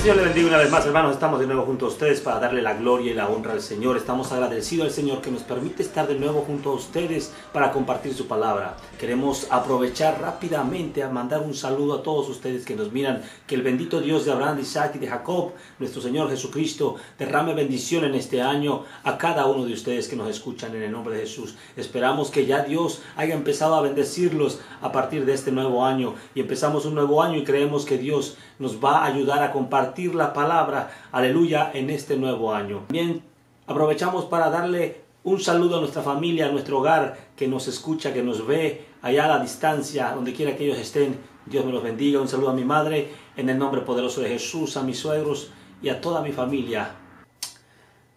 Señor le bendiga una vez más, hermanos. Estamos de nuevo junto a ustedes para darle la gloria y la honra al Señor. Estamos agradecidos al Señor que nos permite estar de nuevo junto a ustedes para compartir su palabra. Queremos aprovechar rápidamente a mandar un saludo a todos ustedes que nos miran. Que el bendito Dios de Abraham, de Isaac y de Jacob, nuestro Señor Jesucristo, derrame bendición en este año a cada uno de ustedes que nos escuchan en el nombre de Jesús. Esperamos que ya Dios haya empezado a bendecirlos a partir de este nuevo año. Y empezamos un nuevo año y creemos que Dios nos va a ayudar a compartir la palabra, aleluya, en este nuevo año. Bien, aprovechamos para darle un saludo a nuestra familia, a nuestro hogar, que nos escucha, que nos ve allá a la distancia, donde quiera que ellos estén. Dios me los bendiga. Un saludo a mi madre, en el nombre poderoso de Jesús, a mis suegros y a toda mi familia.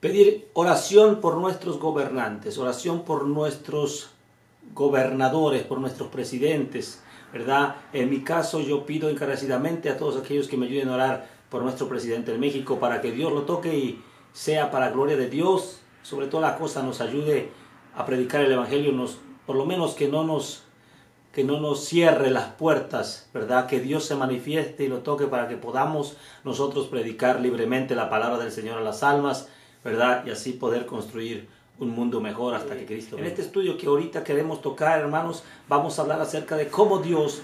Pedir oración por nuestros gobernantes, oración por nuestros gobernadores, por nuestros presidentes, ¿verdad? En mi caso yo pido encarecidamente a todos aquellos que me ayuden a orar por nuestro presidente de México para que Dios lo toque y sea para gloria de Dios. Sobre toda la cosa nos ayude a predicar el evangelio, por lo menos que no nos cierre las puertas, ¿verdad? Que Dios se manifieste y lo toque para que podamos nosotros predicar libremente la palabra del Señor a las almas, ¿verdad? Y así poder construir un mundo mejor hasta que Cristo venga. En este estudio que ahorita queremos tocar, hermanos, vamos a hablar acerca de cómo Dios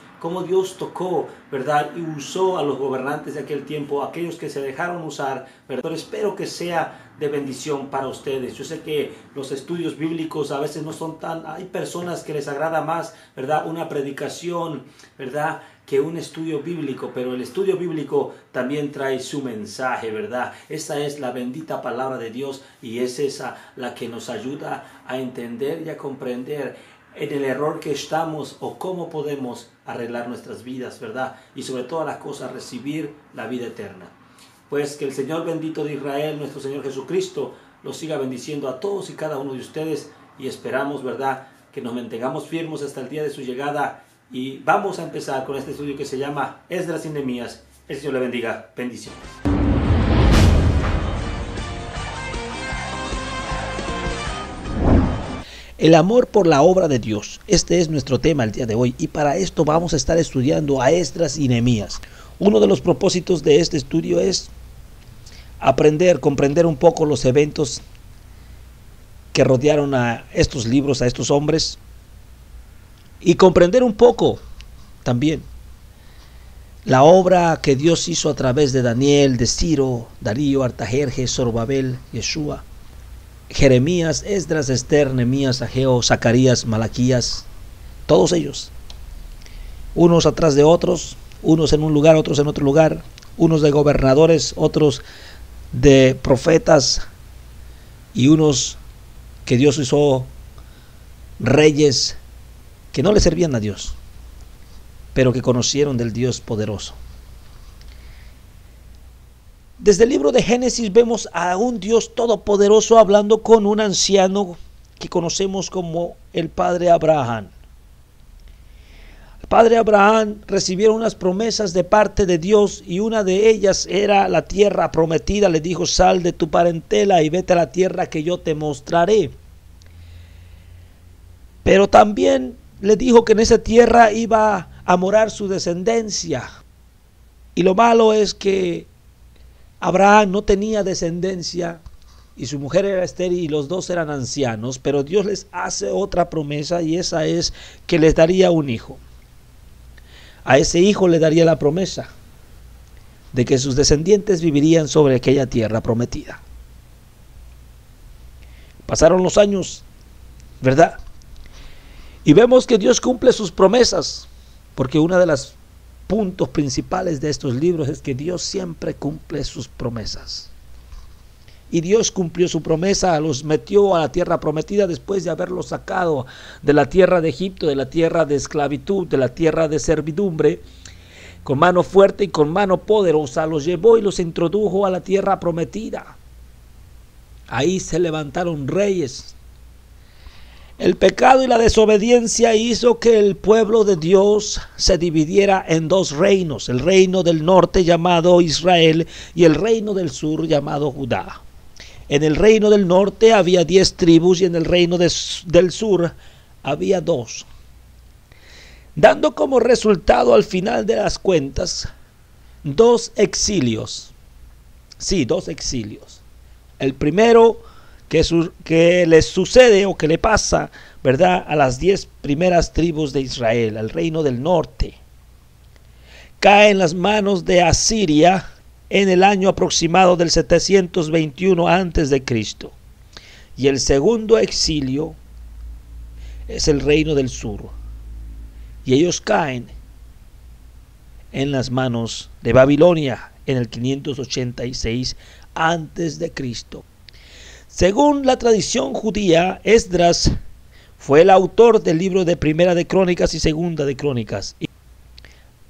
tocó, ¿verdad? Y usó a los gobernantes de aquel tiempo, aquellos que se dejaron usar, ¿verdad? Pero espero que sea de bendición para ustedes. Yo sé que los estudios bíblicos a veces no son hay personas que les agrada más, ¿verdad? Una predicación, ¿verdad?, que un estudio bíblico, pero el estudio bíblico también trae su mensaje, ¿verdad? Esa es la bendita palabra de Dios y es esa la que nos ayuda a entender y a comprender en el error que estamos o cómo podemos arreglar nuestras vidas, ¿verdad? Y sobre todas las cosas recibir la vida eterna. Pues que el Señor bendito de Israel, nuestro Señor Jesucristo, los siga bendiciendo a todos y cada uno de ustedes y esperamos, ¿verdad?, que nos mantengamos firmes hasta el día de su llegada. Y vamos a empezar con este estudio que se llama Esdras y Nehemías. El Señor le bendiga. Bendiciones. El amor por la obra de Dios. Este es nuestro tema el día de hoy. Y para esto vamos a estar estudiando a Esdras y Nehemías. Uno de los propósitos de este estudio es comprender un poco los eventos que rodearon a estos libros, a estos hombres. Y comprender un poco también la obra que Dios hizo a través de Daniel, de Ciro, Darío, Artajerjes, Zorobabel, Yeshua, Jeremías, Esdras, Esther, Nehemías, Ageo, Zacarías, Malaquías, todos ellos, unos atrás de otros, unos en un lugar, otros en otro lugar, unos de gobernadores, otros de profetas y unos que Dios hizo reyes que no le servían a Dios, pero que conocieron del Dios poderoso. Desde el libro de Génesis vemos a un Dios todopoderoso hablando con un anciano que conocemos como el padre Abraham. El padre Abraham recibió unas promesas de parte de Dios y una de ellas era la tierra prometida. Le dijo: sal de tu parentela y vete a la tierra que yo te mostraré. Pero también le dijo que en esa tierra iba a morar su descendencia. Y lo malo es que Abraham no tenía descendencia y su mujer era estéril y los dos eran ancianos, pero Dios les hace otra promesa y esa es que les daría un hijo. A ese hijo le daría la promesa de que sus descendientes vivirían sobre aquella tierra prometida. Pasaron los años, ¿verdad? Y vemos que Dios cumple sus promesas, porque uno de los puntos principales de estos libros es que Dios siempre cumple sus promesas. Y Dios cumplió su promesa, los metió a la tierra prometida después de haberlos sacado de la tierra de Egipto, de la tierra de esclavitud, de la tierra de servidumbre. Con mano fuerte y con mano poderosa los llevó y los introdujo a la tierra prometida. Ahí se levantaron reyes. El pecado y la desobediencia hizo que el pueblo de Dios se dividiera en dos reinos, el reino del norte llamado Israel y el reino del sur llamado Judá. En el reino del norte había 10 tribus y en el reino del sur había 2. Dando como resultado al final de las cuentas 2 exilios. Sí, dos exilios. El primero que les sucede o que le pasa, ¿verdad?, a las 10 primeras tribus de Israel, al reino del norte. Cae en las manos de Asiria en el año aproximado del 721 a.C. Y el segundo exilio es el reino del sur. Y ellos caen en las manos de Babilonia en el 586 a.C. Según la tradición judía, Esdras fue el autor del libro de Primera de Crónicas y Segunda de Crónicas.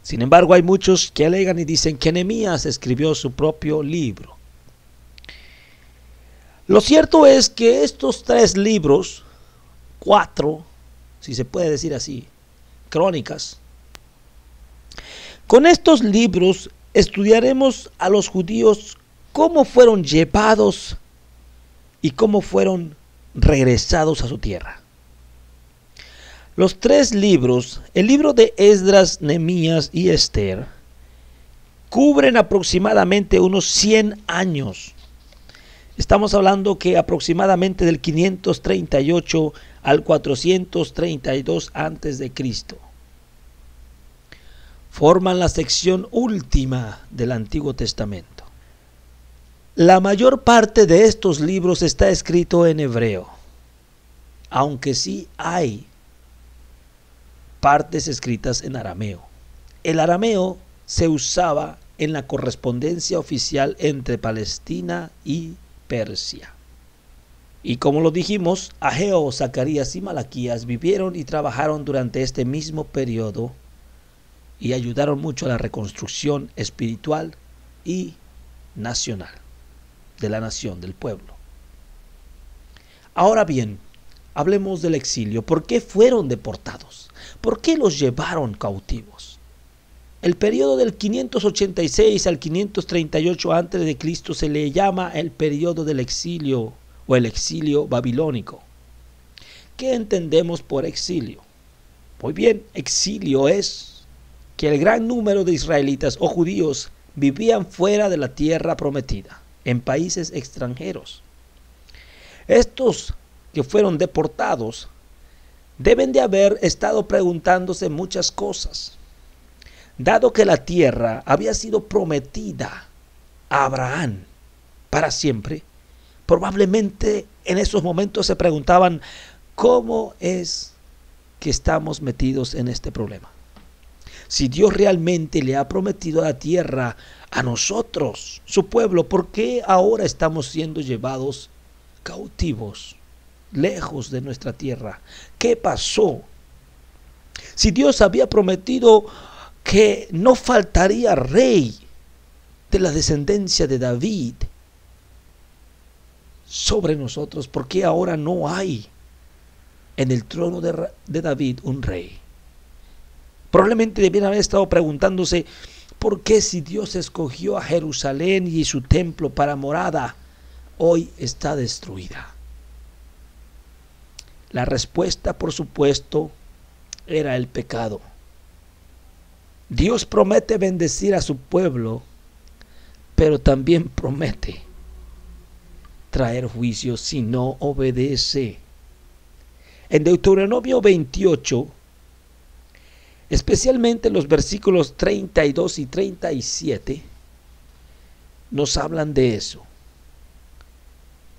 Sin embargo, hay muchos que alegan y dicen que Nehemías escribió su propio libro. Lo cierto es que estos 3 libros, 4, si se puede decir así, crónicas, con estos libros estudiaremos a los judíos cómo fueron llevados y cómo fueron regresados a su tierra. Los 3 libros, el libro de Esdras, Nehemías y Esther, cubren aproximadamente unos 100 años. Estamos hablando que aproximadamente del 538 al 432 a.C. forman la sección última del Antiguo Testamento. La mayor parte de estos libros está escrito en hebreo, aunque sí hay partes escritas en arameo. El arameo se usaba en la correspondencia oficial entre Palestina y Persia. Y como lo dijimos, Ageo, Zacarías y Malaquías vivieron y trabajaron durante este mismo periodo y ayudaron mucho a la reconstrucción espiritual y nacional de la nación, del pueblo. Ahora bien, hablemos del exilio. ¿Por qué fueron deportados? ¿Por qué los llevaron cautivos? El periodo del 586 al 538 a.C. se le llama el periodo del exilio o el exilio babilónico. ¿Qué entendemos por exilio? Muy bien, exilio es que el gran número de israelitas o judíos vivían fuera de la tierra prometida, en países extranjeros. Estos que fueron deportados deben de haber estado preguntándose muchas cosas. Dado que la tierra había sido prometida a Abraham para siempre, probablemente en esos momentos se preguntaban, ¿cómo es que estamos metidos en este problema? Si Dios realmente le ha prometido la tierra a nosotros, su pueblo, ¿por qué ahora estamos siendo llevados cautivos, lejos de nuestra tierra? ¿Qué pasó? Si Dios había prometido que no faltaría rey de la descendencia de David sobre nosotros, ¿por qué ahora no hay en el trono de David un rey? Probablemente debieran haber estado preguntándose, ¿por qué si Dios escogió a Jerusalén y su templo para morada, hoy está destruida? La respuesta, por supuesto, era el pecado. Dios promete bendecir a su pueblo, pero también promete traer juicio si no obedece. En Deuteronomio 28, especialmente los versículos 32 y 37, nos hablan de eso.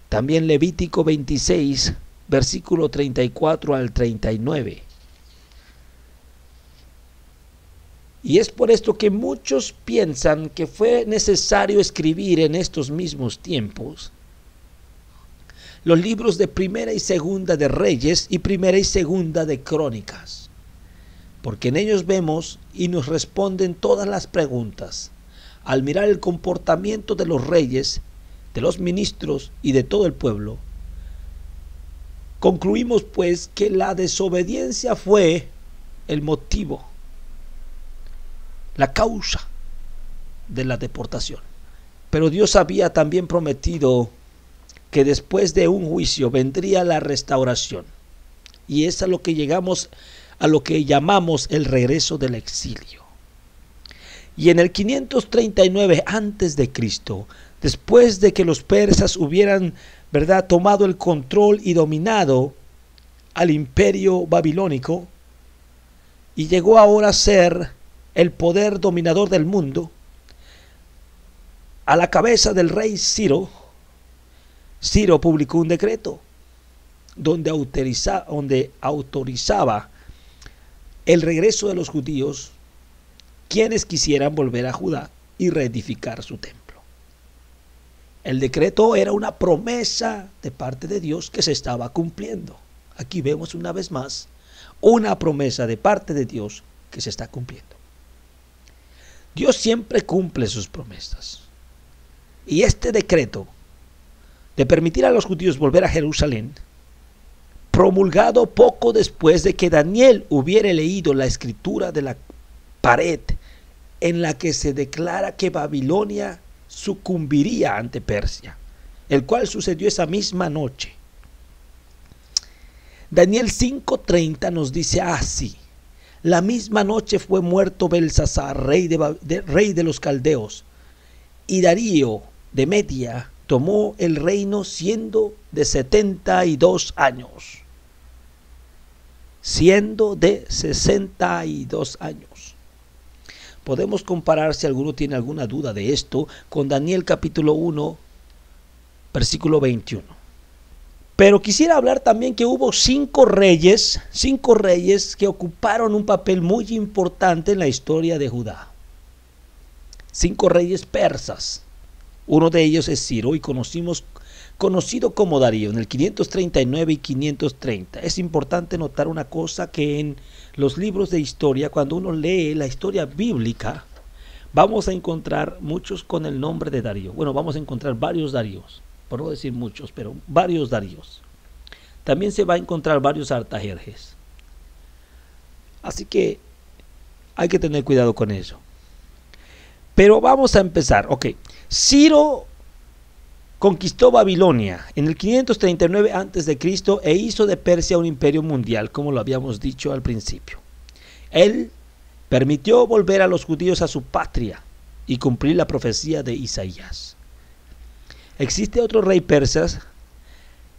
También Levítico 26, versículo 34 al 39. Y es por esto que muchos piensan que fue necesario escribir en estos mismos tiempos los libros de Primera y Segunda de Reyes y Primera y Segunda de Crónicas, porque en ellos vemos y nos responden todas las preguntas. Al mirar el comportamiento de los reyes, de los ministros y de todo el pueblo, concluimos pues que la desobediencia fue el motivo, la causa de la deportación. Pero Dios había también prometido que después de un juicio vendría la restauración. Y es a lo que llegamos, a lo que llamamos el regreso del exilio. Y en el 539 a.C., después de que los persas hubieran, ¿verdad?, tomado el control y dominado al imperio babilónico, y llegó ahora a ser el poder dominador del mundo, a la cabeza del rey Ciro, Ciro publicó un decreto donde autorizaba el regreso de los judíos, quienes quisieran volver a Judá y reedificar su templo. El decreto era una promesa de parte de Dios que se estaba cumpliendo. Aquí vemos una vez más una promesa de parte de Dios que se está cumpliendo. Dios siempre cumple sus promesas. Y este decreto de permitir a los judíos volver a Jerusalén, promulgado poco después de que Daniel hubiera leído la escritura de la pared en la que se declara que Babilonia sucumbiría ante Persia, el cual sucedió esa misma noche. Daniel 5:30 nos dice así: la misma noche fue muerto Belsasar, rey de los caldeos, y Darío de Media tomó el reino siendo de 72 años. Siendo de 62 años. Podemos comparar, si alguno tiene alguna duda de esto, con Daniel capítulo 1, versículo 21. Pero quisiera hablar también que hubo cinco reyes que ocuparon un papel muy importante en la historia de Judá. 5 reyes persas. Uno de ellos es Ciro, y conocido como Darío, en el 539 y 530. Es importante notar una cosa, que en los libros de historia, cuando uno lee la historia bíblica, vamos a encontrar muchos con el nombre de Darío. Bueno, vamos a encontrar varios Daríos, por no decir muchos, pero varios Daríos. También se va a encontrar varios Artajerjes. Así que hay que tener cuidado con eso. Pero vamos a empezar. Ok, Ciro conquistó Babilonia en el 539 a.C. e hizo de Persia un imperio mundial, como lo habíamos dicho al principio. Él permitió volver a los judíos a su patria y cumplir la profecía de Isaías. Existe otro rey persa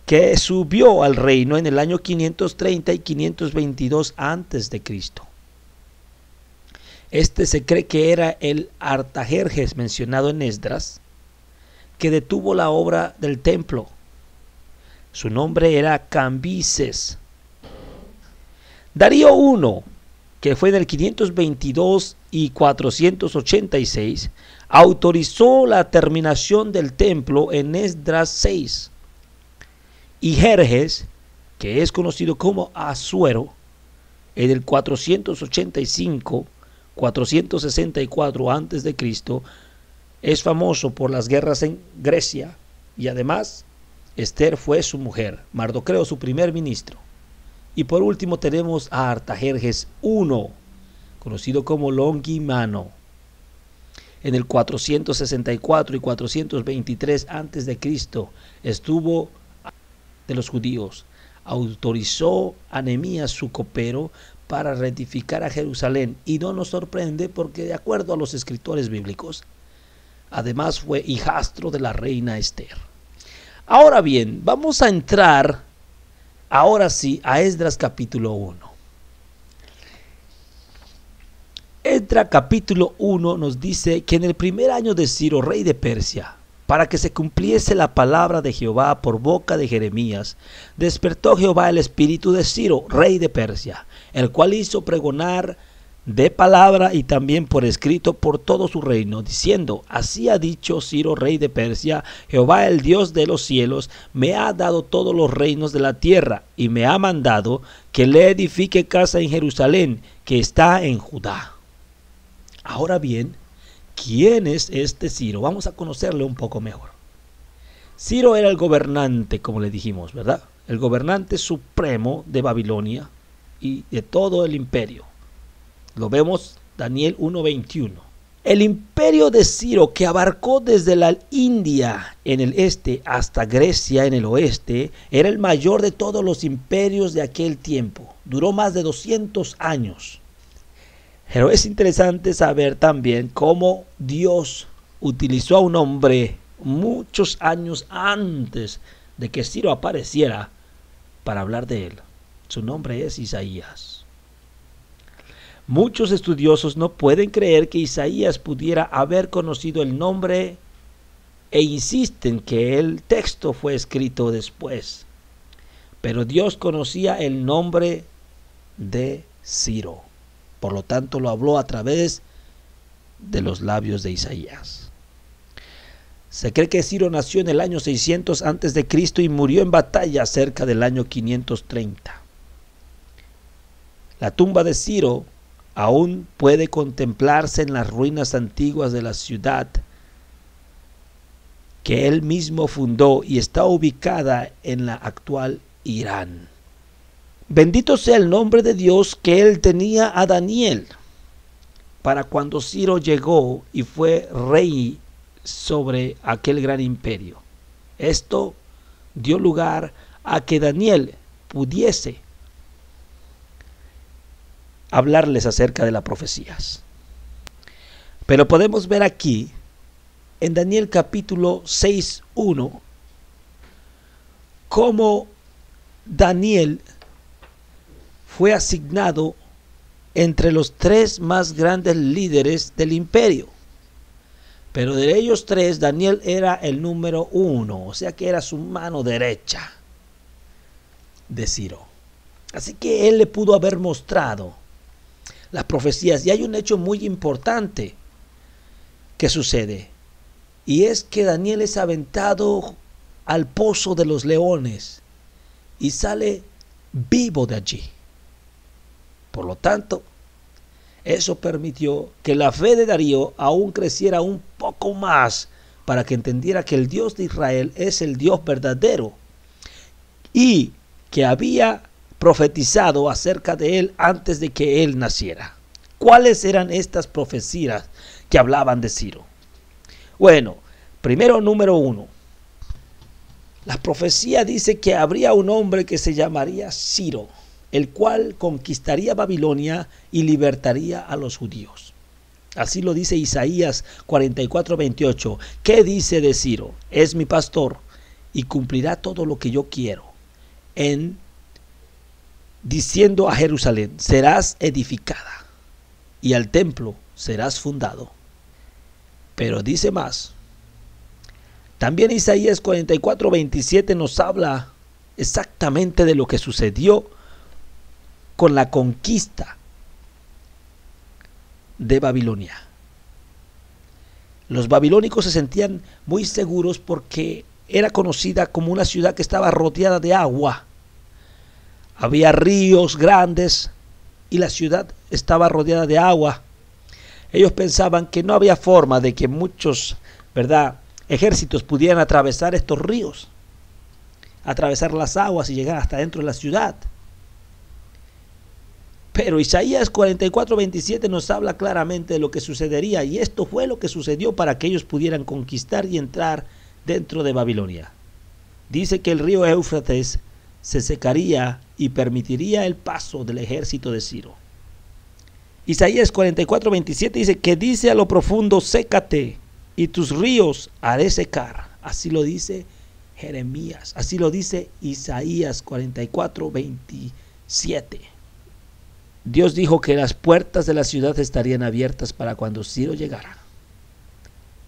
que subió al reino en el año 530 y 522 a.C. Este se cree que era el Artajerjes mencionado en Esdras, que detuvo la obra del templo. Su nombre era Cambises. Darío I, que fue del 522 y 486, autorizó la terminación del templo en Esdras 6. Y Jerjes, que es conocido como Asuero, en el 485-464 a.C., es famoso por las guerras en Grecia, y además Esther fue su mujer, Mardoqueo su primer ministro. Y por último tenemos a Artajerjes I, conocido como Longimano. En el 464 y 423 a.C. estuvo de los judíos. Autorizó a Nehemías su copero para reedificar a Jerusalén, y no nos sorprende porque, de acuerdo a los escritores bíblicos, además fue hijastro de la reina Esther. Ahora bien, vamos a entrar ahora sí a Esdras capítulo 1. Esdras capítulo 1 nos dice que en el primer año de Ciro, rey de Persia, para que se cumpliese la palabra de Jehová por boca de Jeremías, despertó Jehová el espíritu de Ciro, rey de Persia, el cual hizo pregonar de palabra y también por escrito por todo su reino, diciendo: así ha dicho Ciro, rey de Persia: Jehová, el Dios de los cielos, me ha dado todos los reinos de la tierra, y me ha mandado que le edifique casa en Jerusalén, que está en Judá. Ahora bien, ¿quién es este Ciro? Vamos a conocerle un poco mejor. Ciro era el gobernante, como le dijimos, ¿verdad? El gobernante supremo de Babilonia y de todo el imperio. Lo vemos Daniel 1:21. El imperio de Ciro, que abarcó desde la India en el este hasta Grecia en el oeste, era el mayor de todos los imperios de aquel tiempo. Duró más de 200 años. Pero es interesante saber también cómo Dios utilizó a un hombre muchos años antes de que Ciro apareciera para hablar de él. Su nombre es Isaías. Muchos estudiosos no pueden creer que Isaías pudiera haber conocido el nombre e insisten que el texto fue escrito después. Pero Dios conocía el nombre de Ciro. Por lo tanto, lo habló a través de los labios de Isaías. Se cree que Ciro nació en el año 600 a.C. y murió en batalla cerca del año 530. La tumba de Ciro aún puede contemplarse en las ruinas antiguas de la ciudad que él mismo fundó y está ubicada en la actual Irán. Bendito sea el nombre de Dios que él tenía a Daniel para cuando Ciro llegó y fue rey sobre aquel gran imperio. Esto dio lugar a que Daniel pudiese hablarles acerca de las profecías. Pero podemos ver aquí en Daniel capítulo 6:1 cómo Daniel fue asignado entre los 3 más grandes líderes del imperio. Pero de ellos 3, Daniel era el número 1, o sea que era su mano derecha de Ciro. Así que él le pudo haber mostrado las profecías. Y hay un hecho muy importante que sucede, y es que Daniel es aventado al pozo de los leones y sale vivo de allí. Por lo tanto, eso permitió que la fe de Darío aún creciera un poco más para que entendiera que el Dios de Israel es el Dios verdadero y que había profetizado acerca de él antes de que él naciera. ¿Cuáles eran estas profecías que hablaban de Ciro? Bueno, primero, número 1. La profecía dice que habría un hombre que se llamaría Ciro, el cual conquistaría Babilonia y libertaría a los judíos. Así lo dice Isaías 44:28. ¿Qué dice de Ciro? Es mi pastor y cumplirá todo lo que yo quiero. Diciendo a Jerusalén, serás edificada, y al templo serás fundado. Pero dice más. También Isaías 44:27 nos habla exactamente de lo que sucedió con la conquista de Babilonia. Los babilónicos se sentían muy seguros porque era conocida como una ciudad que estaba rodeada de agua. Había ríos grandes y la ciudad estaba rodeada de agua. Ellos pensaban que no había forma de que muchos, ejércitos pudieran atravesar estos ríos, atravesar las aguas y llegar hasta dentro de la ciudad. Pero Isaías 44:27 nos habla claramente de lo que sucedería, y esto fue lo que sucedió para que ellos pudieran conquistar y entrar dentro de Babilonia. Dice que el río Éufrates se secaría y permitiría el paso del ejército de Ciro. Isaías 44:27 dice que dice a lo profundo, sécate, y tus ríos haré secar. Así lo dice Jeremías, así lo dice Isaías 44:27. Dios dijo que las puertas de la ciudad estarían abiertas para cuando Ciro llegara.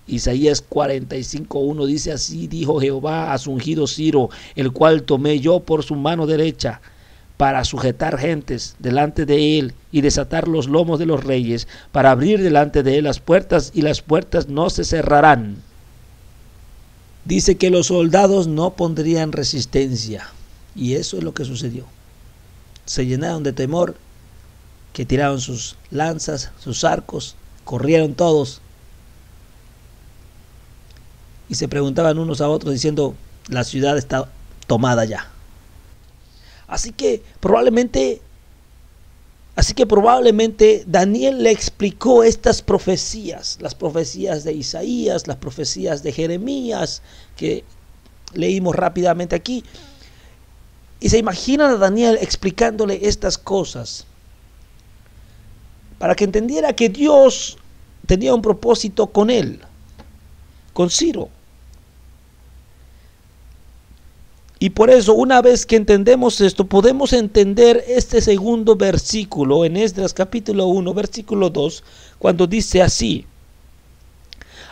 Isaías 45:1 dice, así dijo Jehová a su ungido Ciro, el cual tomé yo por su mano derecha, para sujetar gentes delante de él y desatar los lomos de los reyes, para abrir delante de él las puertas, y las puertas no se cerrarán. Dice que los soldados no pondrían resistencia, y eso es lo que sucedió. Se llenaron de temor, que tiraron sus lanzas, sus arcos, corrieron todos y se preguntaban unos a otros diciendo, la ciudad está tomada ya. Así que probablemente Daniel le explicó estas profecías, las profecías de Isaías, las profecías de Jeremías, que leímos rápidamente aquí. Y se imaginan a Daniel explicándole estas cosas para que entendiera que Dios tenía un propósito con él, con Ciro. Y por eso, una vez que entendemos esto, podemos entender este segundo versículo en Esdras capítulo 1, versículo 2, cuando dice así: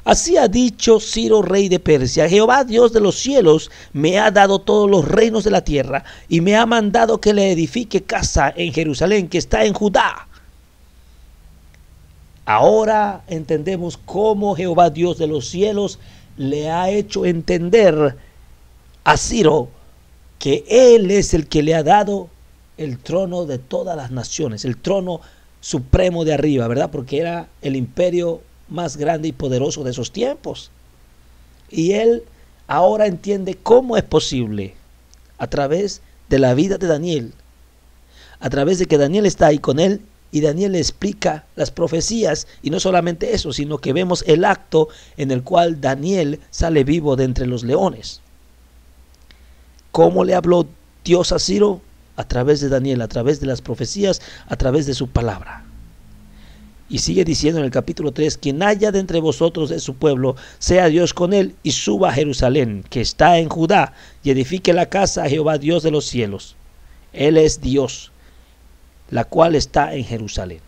así ha dicho Ciro, rey de Persia: Jehová, Dios de los cielos, me ha dado todos los reinos de la tierra y me ha mandado que le edifique casa en Jerusalén, que está en Judá. Ahora entendemos cómo Jehová, Dios de los cielos, le ha hecho entender a Ciro que él es el que le ha dado el trono de todas las naciones, el trono supremo de arriba, ¿verdad? Porque era el imperio más grande y poderoso de esos tiempos. Y él ahora entiende cómo es posible, a través de la vida de Daniel, a través de que Daniel está ahí con él, y Daniel le explica las profecías, y no solamente eso, sino que vemos el acto en el cual Daniel sale vivo de entre los leones. ¿Cómo le habló Dios a Ciro? A través de Daniel, a través de las profecías, a través de su palabra. Y sigue diciendo en el capítulo 3: quien haya de entre vosotros de su pueblo, sea Dios con él, y suba a Jerusalén, que está en Judá, y edifique la casa a Jehová, Dios de los cielos. Él es Dios, la cual está en Jerusalén.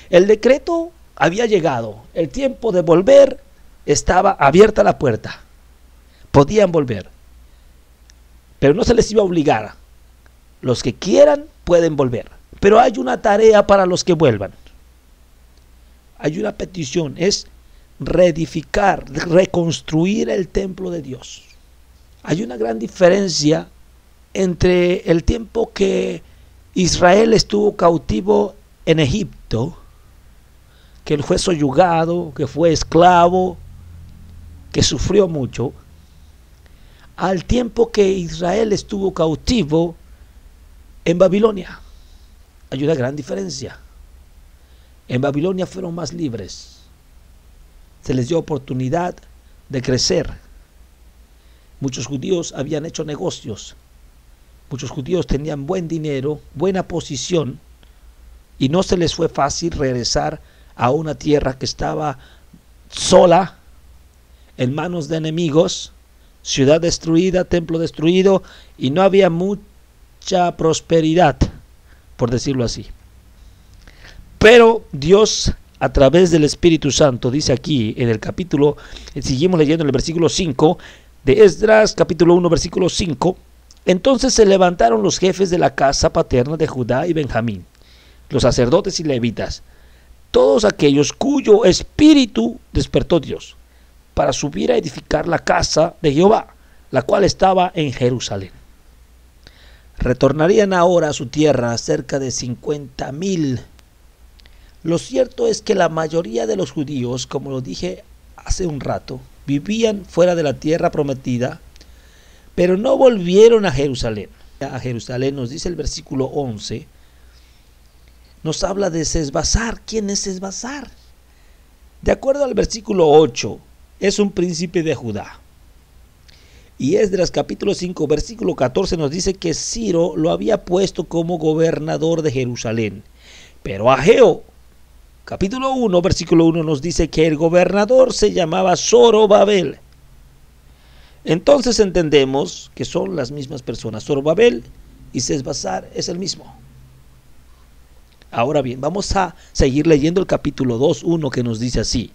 El decreto había llegado, el tiempo de volver estaba abierta la puerta. Podían volver, pero no se les iba a obligar. Los que quieran pueden volver, pero hay una tarea para los que vuelvan. Hay una petición, es reedificar, reconstruir el templo de Dios. Hay una gran diferencia entre el tiempo que Israel estuvo cautivo en Egipto, que él fue soyugado, que fue esclavo, que sufrió mucho, al tiempo que Israel estuvo cautivo en Babilonia. Hay una gran diferencia. En Babilonia fueron más libres. Se les dio oportunidad de crecer. Muchos judíos habían hecho negocios. Muchos judíos tenían buen dinero, buena posición, y no se les fue fácil regresar a una tierra que estaba sola, en manos de enemigos, ciudad destruida, templo destruido, y no había mucha prosperidad, por decirlo así. Pero Dios, a través del Espíritu Santo, dice aquí en el capítulo, seguimos leyendo en el versículo 5 de Esdras, capítulo 1, versículo 5: entonces se levantaron los jefes de la casa paterna de Judá y Benjamín, los sacerdotes y levitas, todos aquellos cuyo espíritu despertó Dios, para subir a edificar la casa de Jehová, la cual estaba en Jerusalén. Retornarían ahora a su tierra cerca de 50,000. Lo cierto es que la mayoría de los judíos, como lo dije hace un rato, vivían fuera de la tierra prometida, pero no volvieron a Jerusalén. A Jerusalén, nos dice el versículo 11, nos habla de Sesbazar. ¿Quién es Sesbazar? De acuerdo al versículo 8, es un príncipe de Judá. Y Esdras capítulo 5, versículo 14 nos dice que Ciro lo había puesto como gobernador de Jerusalén. Pero Ageo, capítulo 1, versículo 1 nos dice que el gobernador se llamaba Zorobabel. Entonces entendemos que son las mismas personas. Zorobabel y Sesbazar es el mismo. Ahora bien, vamos a seguir leyendo el capítulo 2, 1, que nos dice así: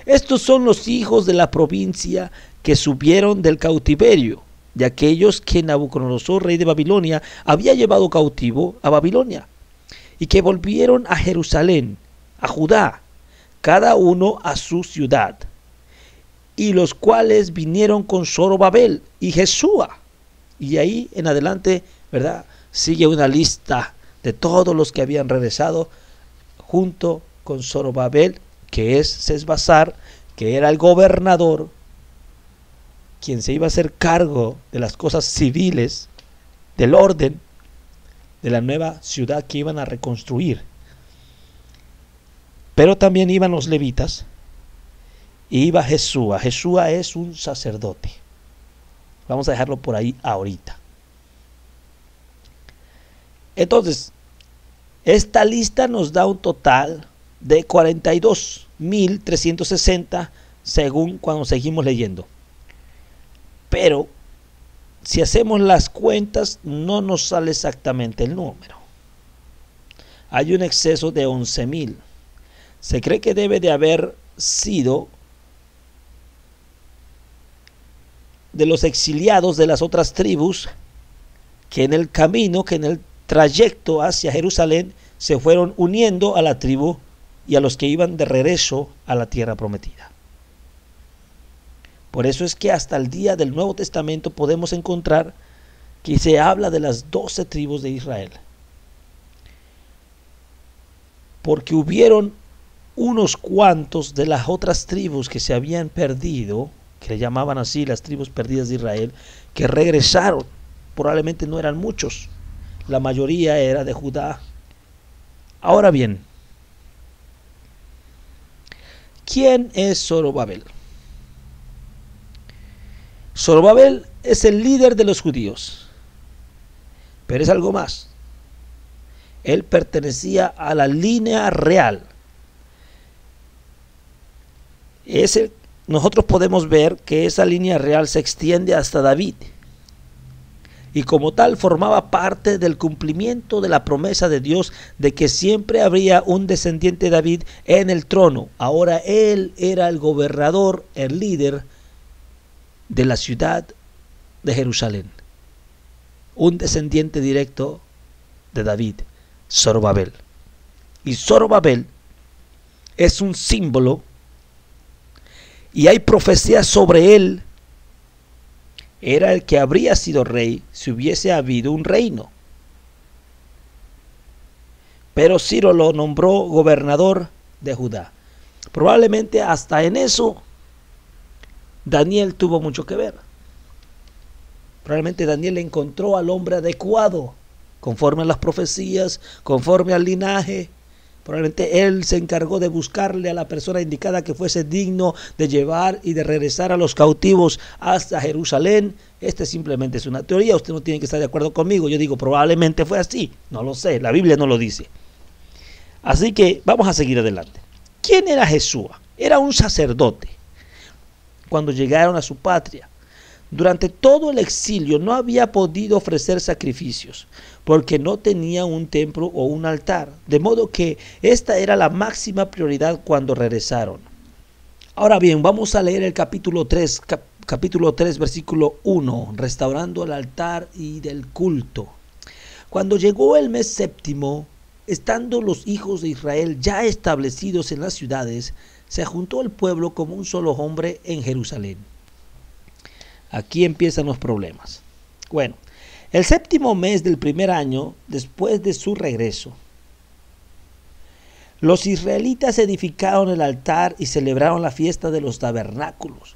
estos son los hijos de la provincia que subieron del cautiverio, de aquellos que Nabucodonosor, rey de Babilonia, había llevado cautivo a Babilonia, y que volvieron a Jerusalén, a Judá, cada uno a su ciudad, y los cuales vinieron con Zorobabel y Jesúa. Y ahí en adelante, ¿verdad?, sigue una lista de todos los que habían regresado junto con Zorobabel, que es Sesbazar, que era el gobernador, quien se iba a hacer cargo de las cosas civiles, del orden de la nueva ciudad que iban a reconstruir. Pero también iban los levitas, y iba Jesúa. Jesúa es un sacerdote. Vamos a dejarlo por ahí ahorita. Entonces, esta lista nos da un total de 42,360 según cuando seguimos leyendo. Pero si hacemos las cuentas, no nos sale exactamente el número. Hay un exceso de 11,000. Se cree que debe de haber sido de los exiliados de las otras tribus que en el camino, que en el trayecto hacia Jerusalén se fueron uniendo a la tribu y a los que iban de regreso a la tierra prometida. Por eso es que hasta el día del Nuevo Testamento podemos encontrar que se habla de las 12 tribus de Israel. Porque hubieron unos cuantos de las otras tribus que se habían perdido, que le llamaban así las tribus perdidas de Israel, que regresaron. Probablemente no eran muchos, la mayoría era de Judá. Ahora bien, ¿quién es Zorobabel? Zorobabel es el líder de los judíos, pero es algo más. Él pertenecía a la línea real. Nosotros podemos ver que esa línea real se extiende hasta David, y como tal formaba parte del cumplimiento de la promesa de Dios de que siempre habría un descendiente de David en el trono. Ahora él era el gobernador, el líder de la ciudad de Jerusalén, un descendiente directo de David, Zorobabel. Y Zorobabel es un símbolo, y hay profecías sobre él. Era el que habría sido rey si hubiese habido un reino. Pero Ciro lo nombró gobernador de Judá. Probablemente hasta en eso Daniel tuvo mucho que ver. Probablemente Daniel encontró al hombre adecuado, conforme a las profecías, conforme al linaje. Probablemente él se encargó de buscarle a la persona indicada que fuese digno de llevar y de regresar a los cautivos hasta Jerusalén. Simplemente es una teoría, usted no tiene que estar de acuerdo conmigo. Yo digo, probablemente fue así, no lo sé, la Biblia no lo dice. Así que vamos a seguir adelante. ¿Quién era Jesúa? Era un sacerdote. Cuando llegaron a su patria, durante todo el exilio no había podido ofrecer sacrificios, porque no tenía un templo o un altar, de modo que esta era la máxima prioridad cuando regresaron. Ahora bien, vamos a leer el capítulo 3, versículo 1, restaurando el altar y del culto. Cuando llegó el mes séptimo, estando los hijos de Israel ya establecidos en las ciudades, se juntó el pueblo como un solo hombre en Jerusalén. Aquí empiezan los problemas. Bueno, el séptimo mes del primer año, después de su regreso, los israelitas edificaron el altar y celebraron la fiesta de los tabernáculos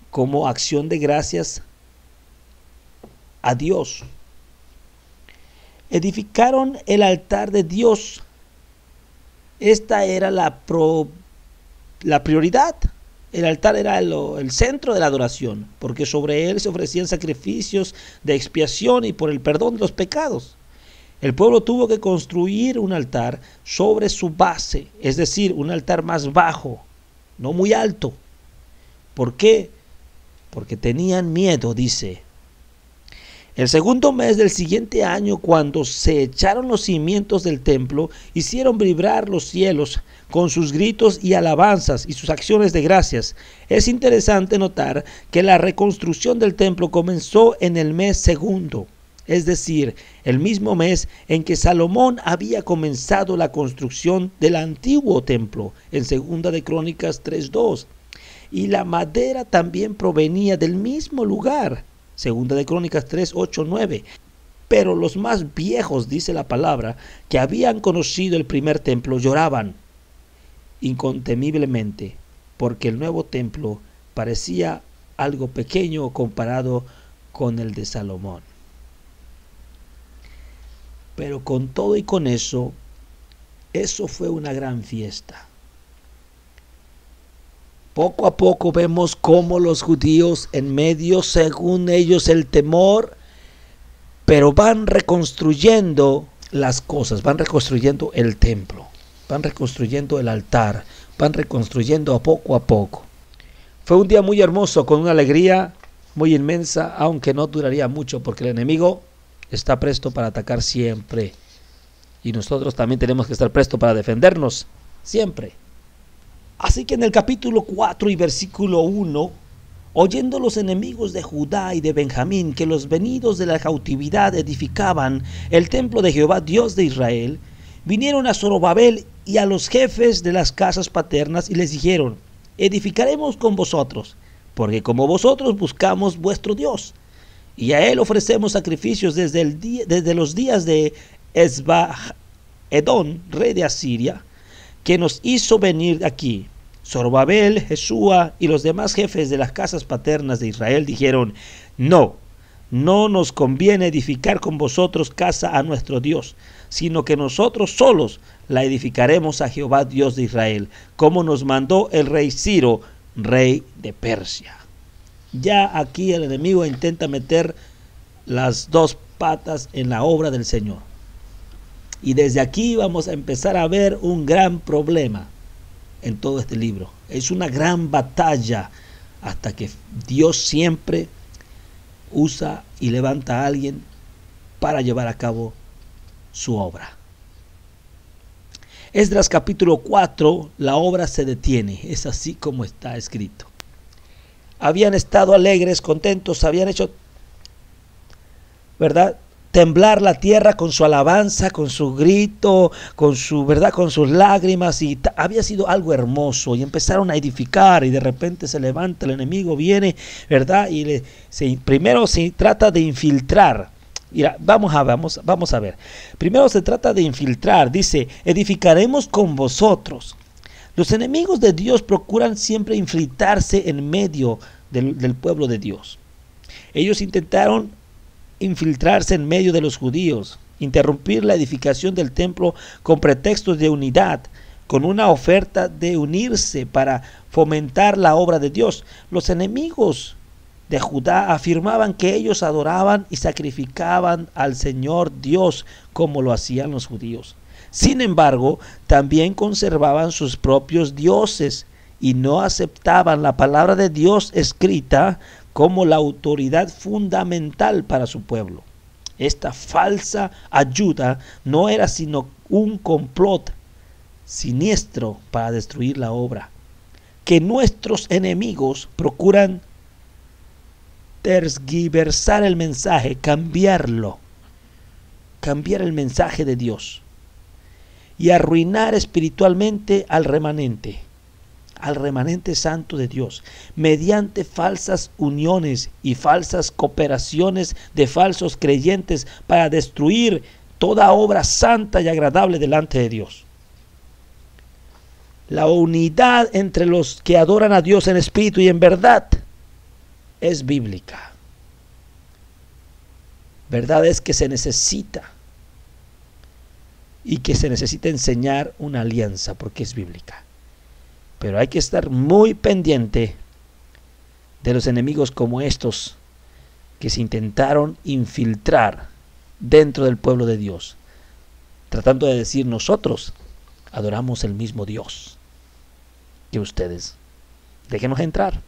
como acción de gracias a Dios. Edificaron el altar de Dios. Esta era la prioridad. El altar era el centro de la adoración, porque sobre él se ofrecían sacrificios de expiación y por el perdón de los pecados. El pueblo tuvo que construir un altar sobre su base, es decir, un altar más bajo, no muy alto. ¿Por qué? Porque tenían miedo, dice. El segundo mes del siguiente año, cuando se echaron los cimientos del templo, hicieron vibrar los cielos con sus gritos y alabanzas y sus acciones de gracias. Es interesante notar que la reconstrucción del templo comenzó en el mes segundo, es decir, el mismo mes en que Salomón había comenzado la construcción del antiguo templo, en 2 de Crónicas 3:2. Y la madera también provenía del mismo lugar, 2 de Crónicas 3:8-9. Pero los más viejos, dice la palabra, que habían conocido el primer templo, lloraban incontemiblemente, porque el nuevo templo parecía algo pequeño comparado con el de Salomón. Pero con todo y con eso, eso fue una gran fiesta. Poco a poco vemos cómo los judíos, en medio, según ellos, el temor, pero van reconstruyendo las cosas, van reconstruyendo el templo, van reconstruyendo el altar, van reconstruyendo a poco. Fue un día muy hermoso, con una alegría muy inmensa, aunque no duraría mucho, porque el enemigo está presto para atacar siempre. Y nosotros también tenemos que estar prestos para defendernos siempre. Así que en el capítulo 4 y versículo 1, oyendo los enemigos de Judá y de Benjamín que los venidos de la cautividad edificaban el templo de Jehová Dios de Israel, vinieron a Zorobabel y a los jefes de las casas paternas y les dijeron: edificaremos con vosotros, porque como vosotros buscamos vuestro Dios, y a él ofrecemos sacrificios desde los días de Esba-Edón, rey de Asiria, que nos hizo venir aquí. Zorobabel, Jesúa y los demás jefes de las casas paternas de Israel dijeron: no nos conviene edificar con vosotros casa a nuestro Dios, sino que nosotros solos la edificaremos a Jehová Dios de Israel, como nos mandó el rey Ciro, rey de Persia. Ya aquí el enemigo intenta meter las dos patas en la obra del Señor. Y desde aquí vamos a empezar a ver un gran problema en todo este libro. Es una gran batalla hasta que Dios siempre usa y levanta a alguien para llevar a cabo su obra. Esdras capítulo 4, la obra se detiene. Es así como está escrito. Habían estado alegres, contentos, habían hecho, ¿verdad?, temblar la tierra con su alabanza, con su grito, con su verdad, con sus lágrimas, y había sido algo hermoso, y empezaron a edificar, y de repente se levanta el enemigo, viene, ¿verdad? Y primero se trata de infiltrar. Mira, vamos a ver. Primero se trata de infiltrar. Dice: edificaremos con vosotros. Los enemigos de Dios procuran siempre infiltrarse en medio del pueblo de Dios. Ellos intentaron infiltrarse en medio de los judíos, interrumpir la edificación del templo con pretextos de unidad, con una oferta de unirse para fomentar la obra de Dios. Los enemigos de Judá afirmaban que ellos adoraban y sacrificaban al Señor Dios como lo hacían los judíos. Sin embargo, también conservaban sus propios dioses y no aceptaban la palabra de Dios escrita como la autoridad fundamental para su pueblo. Esta falsa ayuda no era sino un complot siniestro para destruir la obra, que nuestros enemigos procuran tergiversar el mensaje, cambiar el mensaje de Dios y arruinar espiritualmente al remanente santo de Dios, mediante falsas uniones y falsas cooperaciones de falsos creyentes para destruir toda obra santa y agradable delante de Dios. La unidad entre los que adoran a Dios en espíritu y en verdad es bíblica. Verdad es que se necesita, y que se necesita enseñar una alianza porque es bíblica. Pero hay que estar muy pendiente de los enemigos como estos que se intentaron infiltrar dentro del pueblo de Dios, tratando de decir: nosotros adoramos el mismo Dios que ustedes, déjenos entrar.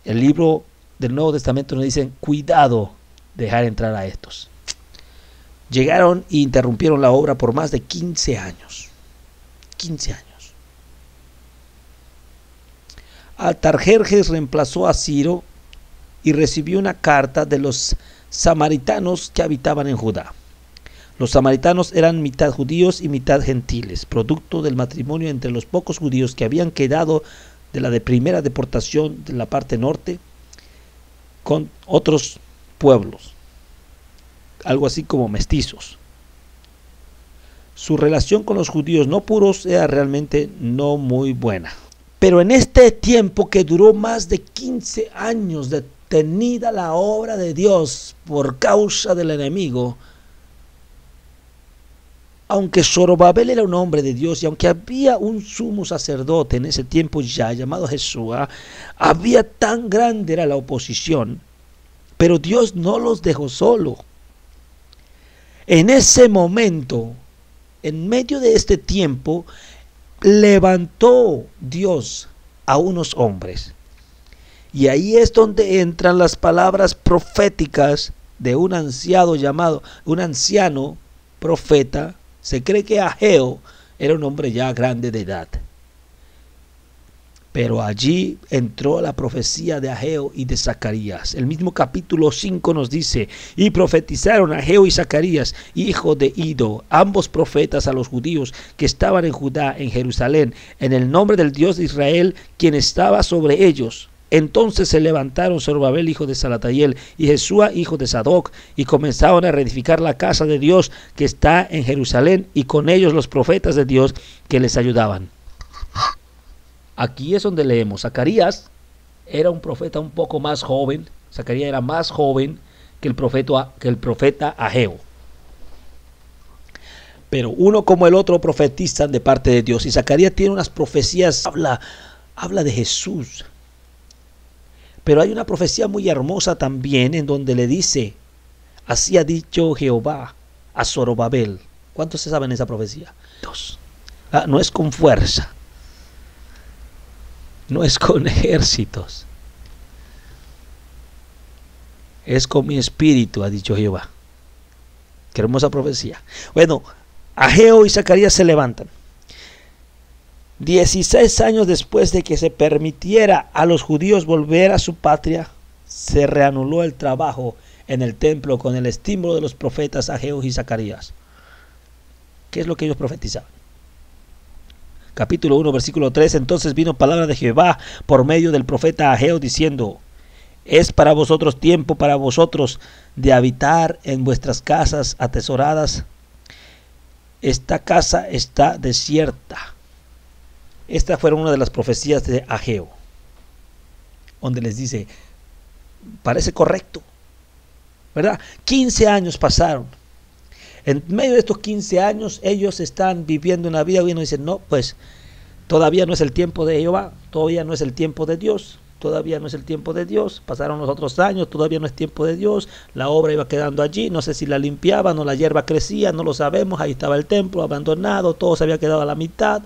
El libro del Nuevo Testamento nos dice: cuidado, dejar entrar a estos. Llegaron e interrumpieron la obra por más de 15 años. 15 años. Artajerjes reemplazó a Ciro y recibió una carta de los samaritanos que habitaban en Judá. Los samaritanos eran mitad judíos y mitad gentiles, producto del matrimonio entre los pocos judíos que habían quedado de la primera deportación de la parte norte con otros pueblos, algo así como mestizos. Su relación con los judíos no puros era realmente no muy buena. Pero en este tiempo que duró más de 15 años detenida la obra de Dios por causa del enemigo, aunque Zorobabel era un hombre de Dios y aunque había un sumo sacerdote en ese tiempo ya llamado Jesúa, había tan grande era la oposición, pero Dios no los dejó solo. En ese momento, en medio de este tiempo, levantó Dios a unos hombres Y ahí es donde entran las palabras proféticas de un anciano profeta. Se cree que Ageo era un hombre ya grande de edad. Pero allí entró la profecía de Ageo y de Zacarías. El mismo capítulo 5 nos dice: y profetizaron Ageo y Zacarías, hijo de Ido, ambos profetas, a los judíos que estaban en Judá, en Jerusalén, en el nombre del Dios de Israel, quien estaba sobre ellos. Entonces se levantaron Zorobabel, hijo de Salatayel, y Jesúa, hijo de Sadoc, y comenzaron a reedificar la casa de Dios que está en Jerusalén, y con ellos los profetas de Dios que les ayudaban. Aquí es donde leemos: Zacarías era un profeta un poco más joven. Zacarías era más joven que el profeta Ageo. Pero uno como el otro profetizan de parte de Dios. Y Zacarías tiene unas profecías, habla de Jesús. Pero hay una profecía muy hermosa también en donde le dice: así ha dicho Jehová a Zorobabel. ¿Cuántos se saben esa profecía? Dos. No es con fuerza, no es con ejércitos, es con mi espíritu, ha dicho Jehová. Qué hermosa profecía. Bueno, Ageo y Zacarías se levantan. 16 años después de que se permitiera a los judíos volver a su patria, se reanudó el trabajo en el templo con el estímulo de los profetas Ageo y Zacarías. ¿Qué es lo que ellos profetizaban? Capítulo 1, versículo 3. Entonces vino palabra de Jehová por medio del profeta Ageo diciendo: es para vosotros tiempo, para vosotros, de habitar en vuestras casas atesoradas. Esta casa está desierta. Esta fue una de las profecías de Ageo, donde les dice: parece correcto, ¿verdad? 15 años pasaron. En medio de estos 15 años ellos están viviendo una vida y uno dice: no, pues todavía no es el tiempo de Jehová, todavía no es el tiempo de Dios, todavía no es el tiempo de Dios. Pasaron los otros años, todavía no es tiempo de Dios. La obra iba quedando allí, no sé si la limpiaban o la hierba crecía, no lo sabemos. Ahí estaba el templo abandonado, todo se había quedado a la mitad.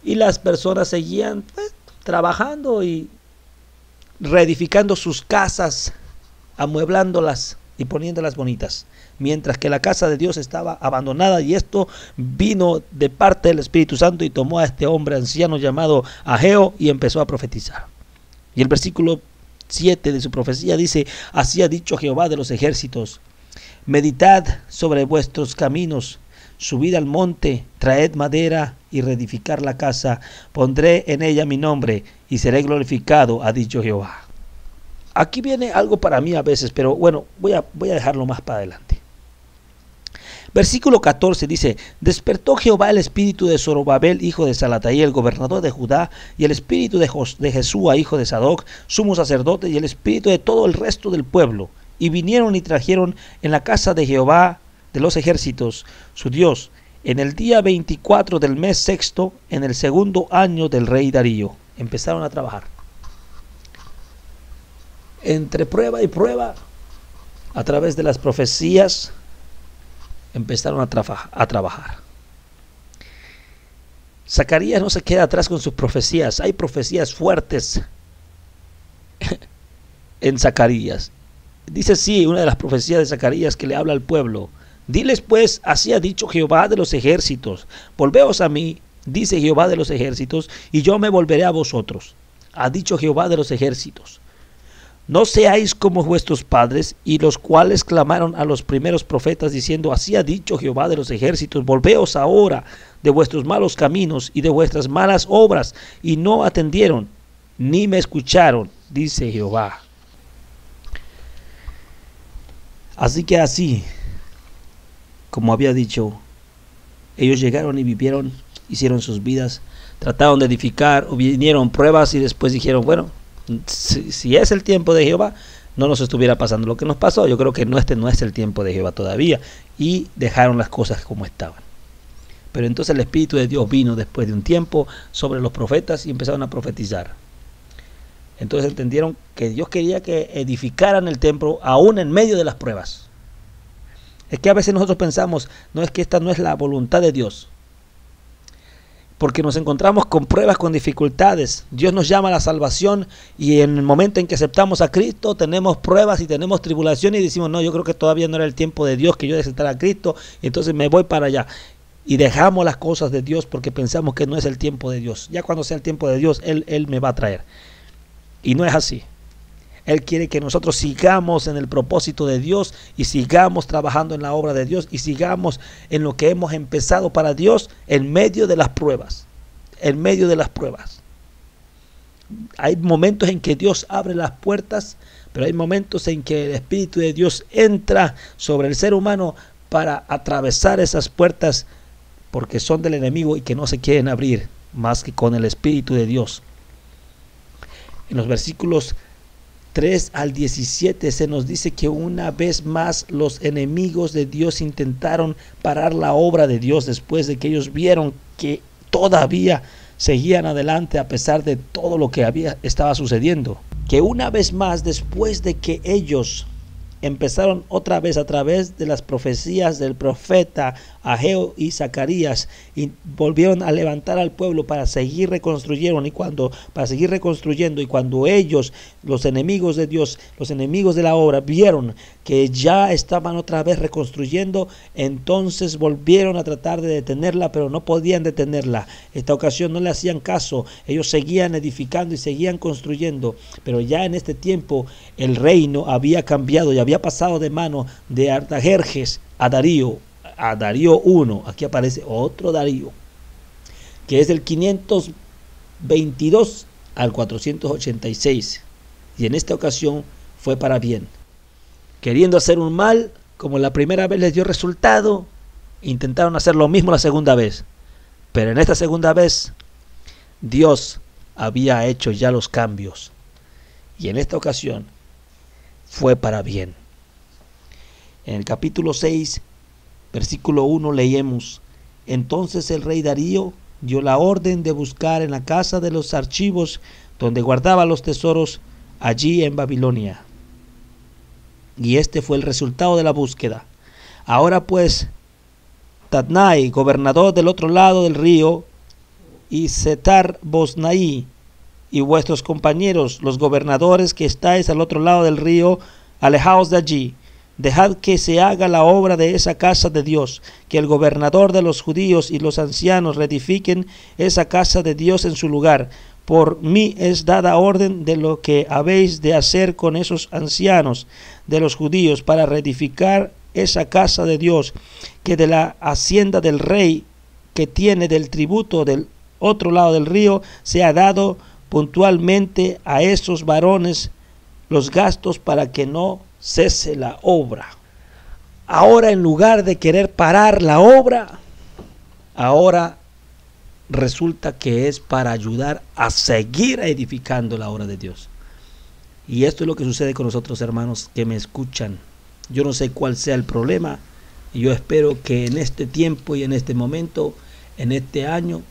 Y las personas seguían trabajando y reedificando sus casas, amueblándolas y poniéndolas bonitas, mientras que la casa de Dios estaba abandonada. Y esto vino de parte del Espíritu Santo y tomó a este hombre anciano llamado Ageo y empezó a profetizar. Y el versículo 7 de su profecía dice: así ha dicho Jehová de los ejércitos: meditad sobre vuestros caminos, subid al monte, traed madera y reedificar la casa, pondré en ella mi nombre y seré glorificado, ha dicho Jehová. Aquí viene algo para mí a veces, pero bueno, voy a dejarlo más para adelante. Versículo 14 dice: despertó Jehová el espíritu de Zorobabel, hijo de Salatayel, gobernador de Judá, y el espíritu de Jesúa, hijo de Sadoc, sumo sacerdote, y el espíritu de todo el resto del pueblo. Y vinieron y trajeron en la casa de Jehová de los ejércitos, su Dios, en el día 24 del mes sexto, en el segundo año del rey Darío. Empezaron a trabajar. Entre prueba y prueba, a través de las profecías, empezaron a trabajar. Zacarías no se queda atrás con sus profecías. Hay profecías fuertes en Zacarías. Dice sí, una de las profecías de Zacarías que le habla al pueblo: diles pues, así ha dicho Jehová de los ejércitos: volveos a mí, dice Jehová de los ejércitos, y yo me volveré a vosotros. Ha dicho Jehová de los ejércitos: no seáis como vuestros padres, y los cuales clamaron a los primeros profetas diciendo: así ha dicho Jehová de los ejércitos: volveos ahora de vuestros malos caminos y de vuestras malas obras, y no atendieron, ni me escucharon, dice Jehová. Así que así, como había dicho, ellos llegaron y vivieron, hicieron sus vidas, trataron de edificar, o vinieron pruebas y después dijeron: bueno, si es el tiempo de Jehová, no nos estuviera pasando lo que nos pasó. Yo creo que no es el tiempo de Jehová todavía. Y dejaron las cosas como estaban. Pero entonces el Espíritu de Dios vino después de un tiempo sobre los profetas y empezaron a profetizar. Entonces entendieron que Dios quería que edificaran el templo aún en medio de las pruebas. Es que a veces nosotros pensamos: no, es que esta no es la voluntad de Dios. porque nos encontramos con pruebas, con dificultades. Dios nos llama a la salvación y en el momento en que aceptamos a Cristo tenemos pruebas y tenemos tribulaciones y decimos, no, yo creo que todavía no era el tiempo de Dios que yo de aceptar a Cristo, entonces me voy para allá. Y dejamos las cosas de Dios porque pensamos que no es el tiempo de Dios. Ya cuando sea el tiempo de Dios, Él me va a traer. Y no es así. Él quiere que nosotros sigamos en el propósito de Dios y sigamos trabajando en la obra de Dios y sigamos en lo que hemos empezado para Dios en medio de las pruebas. En medio de las pruebas. Hay momentos en que Dios abre las puertas, pero hay momentos en que el Espíritu de Dios entra sobre el ser humano para atravesar esas puertas porque son del enemigo y que no se quieren abrir más que con el Espíritu de Dios. En los versículos 3 al 17 se nos dice que una vez más los enemigos de Dios intentaron parar la obra de Dios después de que ellos vieron que todavía seguían adelante a pesar de todo lo que estaba sucediendo. Que una vez más, después de que ellos empezaron otra vez a través de las profecías del profeta Ageo y Zacarías y volvieron a levantar al pueblo para seguir reconstruyendo y cuando ellos, los enemigos de Dios, los enemigos de la obra, vieron que ya estaban otra vez reconstruyendo, entonces volvieron a tratar de detenerla, pero no podían detenerla. Esta ocasión no le hacían caso, ellos seguían edificando y seguían construyendo, pero ya en este tiempo el reino había cambiado y había pasado de mano de Artajerjes a Darío I. Aquí aparece otro Darío, que es del 522 al 486, y en esta ocasión fue para bien. Queriendo hacer un mal, como la primera vez les dio resultado, intentaron hacer lo mismo la segunda vez, pero en esta segunda vez Dios había hecho ya los cambios, y en esta ocasión fue para bien. En el capítulo 6, versículo 1 leemos: entonces el rey Darío dio la orden de buscar en la casa de los archivos donde guardaba los tesoros allí en Babilonia. Y este fue el resultado de la búsqueda. Ahora pues, Tatnai, gobernador del otro lado del río, y Setar-Bosnai, y vuestros compañeros, los gobernadores que estáis al otro lado del río, alejaos de allí. Dejad que se haga la obra de esa casa de Dios, que el gobernador de los judíos y los ancianos reedifiquen esa casa de Dios en su lugar. Por mí es dada orden de lo que habéis de hacer con esos ancianos de los judíos para reedificar esa casa de Dios, que de la hacienda del rey que tiene del tributo del otro lado del río se ha dado puntualmente a esos varones los gastos para que no cese la obra. Ahora, en lugar de querer parar la obra, ahora resulta que es para ayudar a seguir edificando la obra de Dios. Y esto es lo que sucede con nosotros, hermanos que me escuchan. Yo no sé cuál sea el problema, y yo espero que en este tiempo y en este momento, en este año,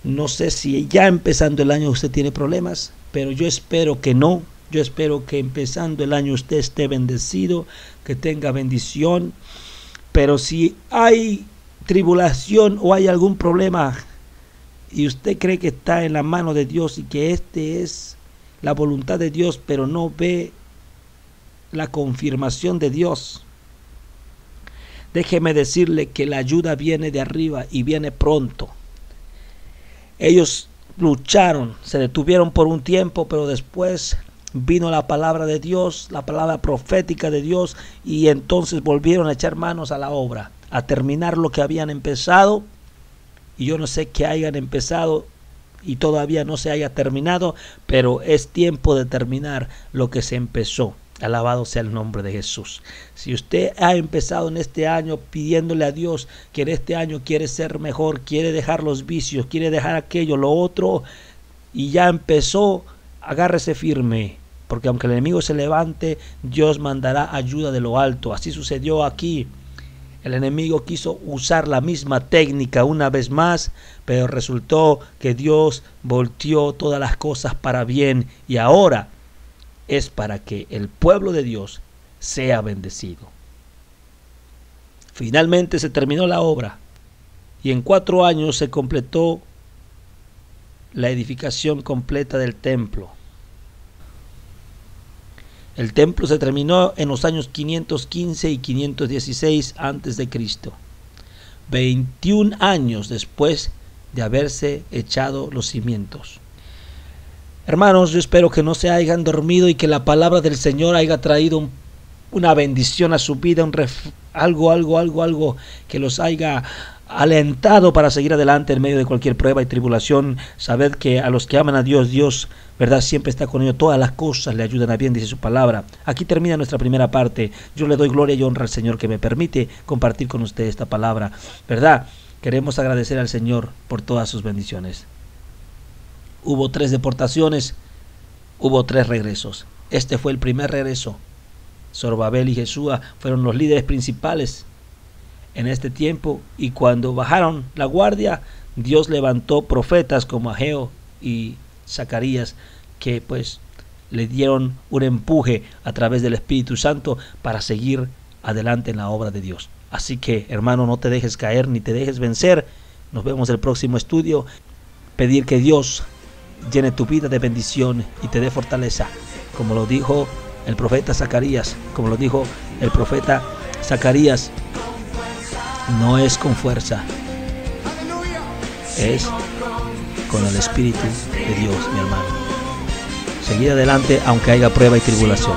no sé si ya empezando el año usted tiene problemas, pero yo espero que no. Yo espero que empezando el año usted esté bendecido, que tenga bendición. Pero si hay tribulación o hay algún problema y usted cree que está en la mano de Dios y que este es la voluntad de Dios, pero no ve la confirmación de Dios, déjeme decirle que la ayuda viene de arriba y viene pronto. Ellos lucharon, se detuvieron por un tiempo, pero después vino la palabra de Dios, la palabra profética de Dios, y entonces volvieron a echar manos a la obra, a terminar lo que habían empezado. Y yo no sé qué hayan empezado y todavía no se haya terminado, pero es tiempo de terminar lo que se empezó. Alabado sea el nombre de Jesús. Si usted ha empezado en este año pidiéndole a Dios que en este año quiere ser mejor, quiere dejar los vicios, quiere dejar aquello, lo otro, y ya empezó, agárrese firme, porque aunque el enemigo se levante, Dios mandará ayuda de lo alto. Así sucedió aquí. El enemigo quiso usar la misma técnica una vez más, pero resultó que Dios volteó todas las cosas para bien, y ahora es para que el pueblo de Dios sea bendecido. Finalmente se terminó la obra, y en 4 años se completó la edificación completa del templo. El templo se terminó en los años 515 y 516 a.C., 21 años después de haberse echado los cimientos. Hermanos, yo espero que no se hayan dormido y que la palabra del Señor haya traído una bendición a su vida, algo que los haya alentado para seguir adelante en medio de cualquier prueba y tribulación. Sabed que a los que aman a Dios, Dios, ¿verdad?, siempre está con ellos. Todas las cosas le ayudan a bien, dice su palabra. Aquí termina nuestra primera parte. Yo le doy gloria y honra al Señor que me permite compartir con usted esta palabra, ¿verdad? Queremos agradecer al Señor por todas sus bendiciones. Hubo 3 deportaciones, hubo 3 regresos. Este fue el primer regreso. Zorobabel y Jesúa fueron los líderes principales en este tiempo, y cuando bajaron la guardia, Dios levantó profetas como Ageo y Zacarías, que pues le dieron un empuje a través del Espíritu Santo para seguir adelante en la obra de Dios. Así que, hermano, no te dejes caer ni te dejes vencer. Nos vemos en el próximo estudio. Pedir que Dios llene tu vida de bendición y te dé fortaleza, como lo dijo el profeta Zacarías. Como lo dijo el profeta Zacarías, no es con fuerza, es con el Espíritu de Dios, mi hermano. Seguir adelante aunque haya prueba y tribulación.